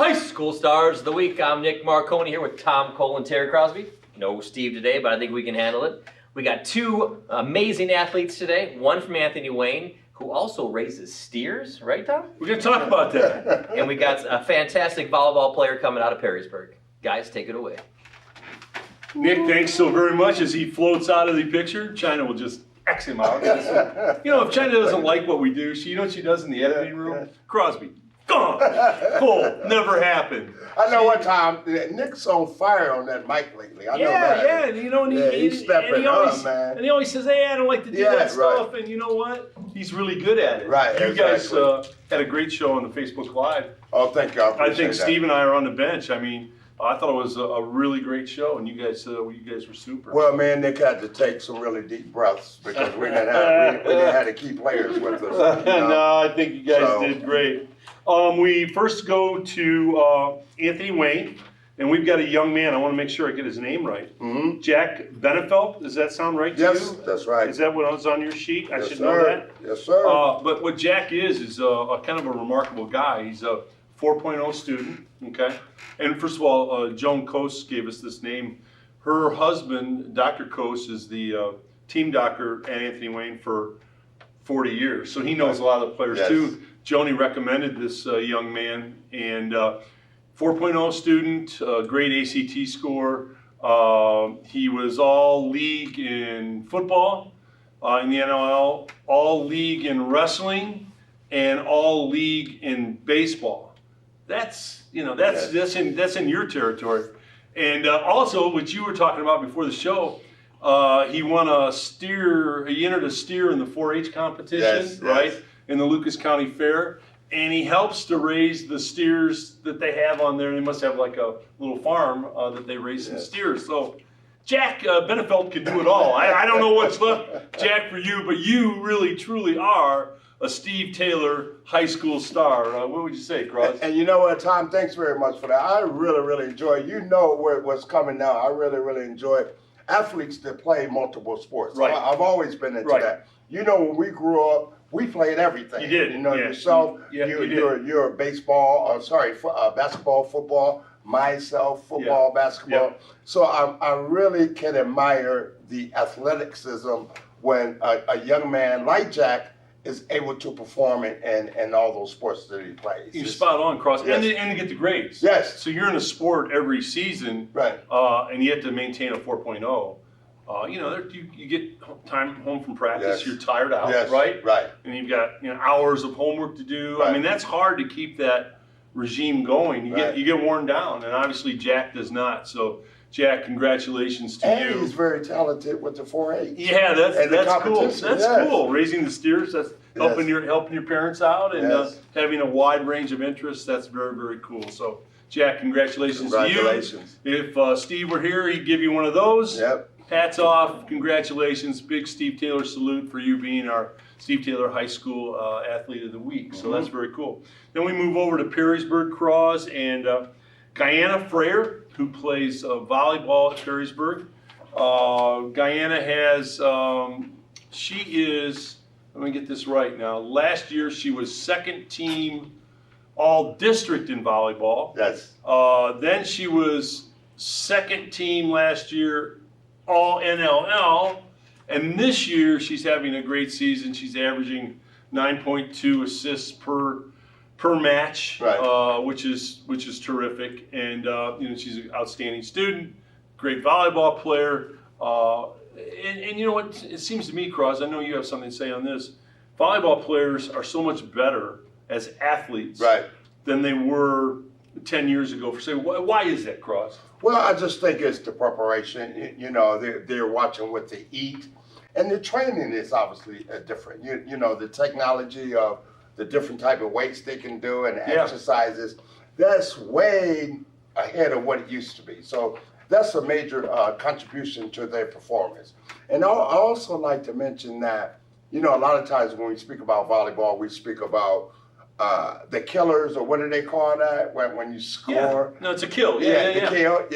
High School Stars of the Week. I'm Nick Marconi here with Tom Cole and Terry Crosby. No Steve today, but I think we can handle it. We got two amazing athletes today. One from Anthony Wayne, who also raises steers, right, Tom? We're going to talk about that. And we got a fantastic volleyball player coming out of Perrysburg. Guys, take it away. Nick, thanks so very much. As he floats out of the picture, China will just X him out. You know, if China doesn't like what we do, you know what she does in the editing room? Crosby, gone. Cool, never happened. I know one time, Nick's on fire on that mic lately. I know that. Yeah, and you know, he's stepping up, man. And he always says, hey, I don't like to do that stuff. And you know what? He's really good at it. Right, You exactly. guys had a great show on the Facebook Live. Oh, thank you. I think Steve and I are on the bench. I mean, I thought it was a really great show, and you guys were super. Well, man, Nick had to take some really deep breaths because we didn't have the key players with us. You know? No, I think you guys did great. We first go to Anthony Wayne, and we've got a young man. I want to make sure I get his name right. Mm-hmm. Jack Benefelt, does that sound right to Yes, you? that's right. Is that what was on your sheet? Yes, I should sir. know that. Yes, sir. But what Jack is a kind of a remarkable guy. He's a 4.0 student, okay? And first of all, Joan Coase gave us this name. Her husband, Dr. Coase, is the team doctor at Anthony Wayne for 40 years. So he knows a lot of the players too. Joni recommended this young man, and 4.0 student, great ACT score. He was all league in football, in the NLL, all league in wrestling, and all league in baseball. That's in your territory. And also, what you were talking about before the show, he won he entered a steer in the 4-H competition, right? In the Lucas County Fair. And he helps to raise the steers that they have on there. They must have like a little farm that they raise some steers. So Jack Benefelt can do it all. I don't know what's left, Jack, for you, but you really, truly are a Steve Taylor high school star. What would you say, Cross? And you know what, Tom, thanks very much for that. I really, really enjoy it. You know what's coming now. I really, really enjoy athletes that play multiple sports. Right. I've always been into that. You know, when we grew up, we played everything. You did. You know, yourself, you're a basketball, football, myself, football, basketball. Yeah. So I really can admire the athleticism when a young man like Jack is able to perform in all those sports that he plays. You're spot on, Cross, and to get the grades. Yes. So you're in a sport every season, right? And you have to maintain a 4.0. You get time home from practice. You're tired out, right? Right. And you've got hours of homework to do. Right. I mean, that's hard to keep that regime going. You get worn down, and obviously Jack does not. So, Jack, congratulations to you. And he's very talented with the 4-H. Yeah, that's cool. That's cool. Raising the steers, that's helping your parents out, and having a wide range of interests. That's very, very cool. So, Jack, congratulations to you. If Steve were here, he'd give you one of those. Yep. Hats off. Congratulations. Big Steve Taylor salute for you being our Steve Taylor High School Athlete of the Week. So that's very cool. Then we move over to Perrysburg Cross and Guyana Freyer, who plays volleyball at Perrysburg. Guyana has, she is, let me get this right now. Last year she was second team all district in volleyball. Yes. Then she was second team last year all NLL. And this year she's having a great season. She's averaging 9.2 assists per match, which is terrific. And she's an outstanding student, great volleyball player. And you know what? It seems to me, Cross, I know you have something to say on this. Volleyball players are so much better as athletes than they were 10 years ago. Why is that, Cross? Well, I just think it's the preparation. They're watching what they eat. And the training is obviously different. The technology of the different type of weights they can do and exercises, that's way ahead of what it used to be. So that's a major contribution to their performance. And I also like to mention that, a lot of times when we speak about volleyball, we speak about the killers, or what do they call that when you score? No, it's a kill. Kill.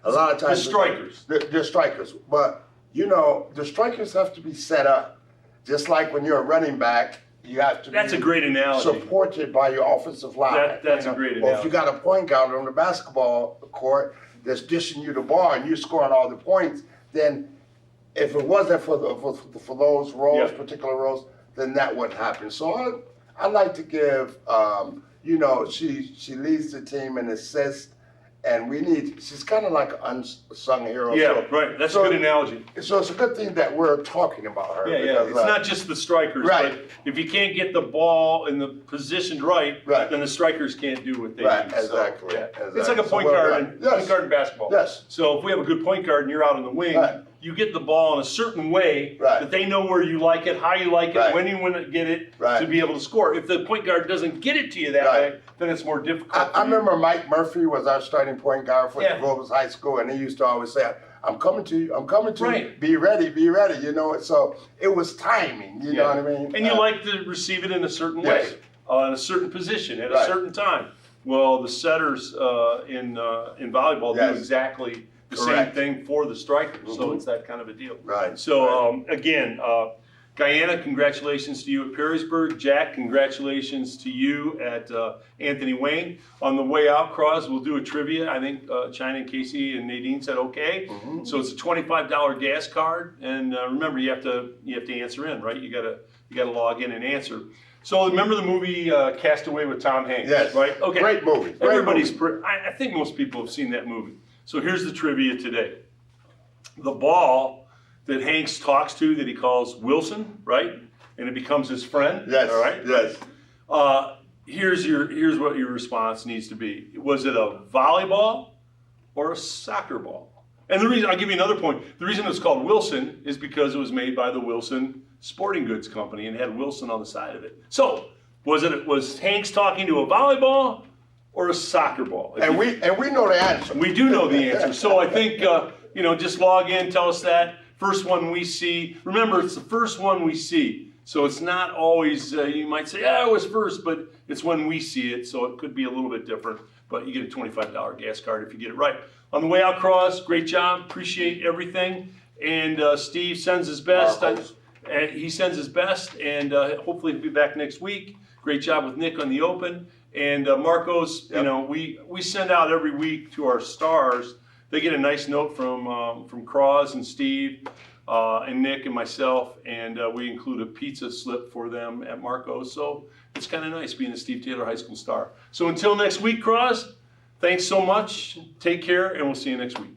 A lot of times the strikers. The strikers. But the strikers have to be set up. Just like when you're a running back, you have to That's be a great analogy. supported by your offensive line. That's a great Or if analogy. you got a point guard on the basketball court that's dishing you the ball and you're scoring all the points, then if it wasn't for those roles, Yeah. particular roles, then that wouldn't happen. So I like to give, you know, she leads the team in assists, and she's kind of like an unsung hero. Yeah, right. That's a good analogy. So it's a good thing that we're talking about her. Yeah, yeah. because, It's not just the strikers, right. but if you can't get the ball in the positioned right, Right. then the strikers can't do what they Right, do. exactly, So, yeah. exactly. It's like a So point well guard done. in Yes. point guard in basketball. Yes. So if we have a good point guard and you're out on the wing, Right. you get the ball in a certain way Right. that they know where you like it, how you like it, Right. when you want to get it, Right. to be able to score. If the point guard doesn't get it to you that Right. way, then it's more difficult. I for you. remember Mike Murphy was our starting point guard for Yeah. Grover's High School, and he used to always say, "I'm coming to you. I'm coming to Right. you. Be ready. Be ready." You know, so it was timing. You know what I mean? And you like to receive it in a certain Yes. way, in a certain position, at a Right. certain time. Well, the setters in volleyball Yes. do exactly the Correct. same thing for the strikers. So Mhm. it's that kind of a deal. Right. So again, Guyana, congratulations to you at Perrysburg. Jack, congratulations to you at Anthony Wayne. On the way out, Cross, we'll do a trivia. I think China and Casey and Nadine said okay. Mhm. So it's a $25 gas card, and remember you have to answer in, right? You gotta log in and answer. So remember the movie Castaway with Tom Hanks, Yes. right? Okay. Great movie. Great Everybody's. movie. I think most people have seen that movie. So here's the trivia today. The ball that Hanks talks to, that he calls Wilson, right? And it becomes his friend. Yes. All right. Yes. Here's what your response needs to be. Was it a volleyball or a soccer ball? And the reason, I'll give you another point. The reason it's called Wilson is because it was made by the Wilson Sporting Goods Company and had Wilson on the side of it. So was Hanks talking to a volleyball or a soccer ball? If And you- we know the answer. we do know the answer. So I think, just log in, tell us that. First one we see. Remember, it's the first one we see. So it's not always, you might say, it was first, but it's when we see it. So it could be a little bit different. But you get a $25 gas card if you get it right. On the way out, Cross, great job. Appreciate everything. And Steve sends his best. Marcos. He sends his best. And hopefully he'll be back next week. Great job with Nick on the Open. And Marcos, Yep. we send out every week to our stars. They get a nice note from Cross and Steve and Nick and myself, and we include a pizza slip for them at Marcos. So it's kind of nice being a Steve Taylor High School star. So until next week, Cross, thanks so much. Take care, and we'll see you next week.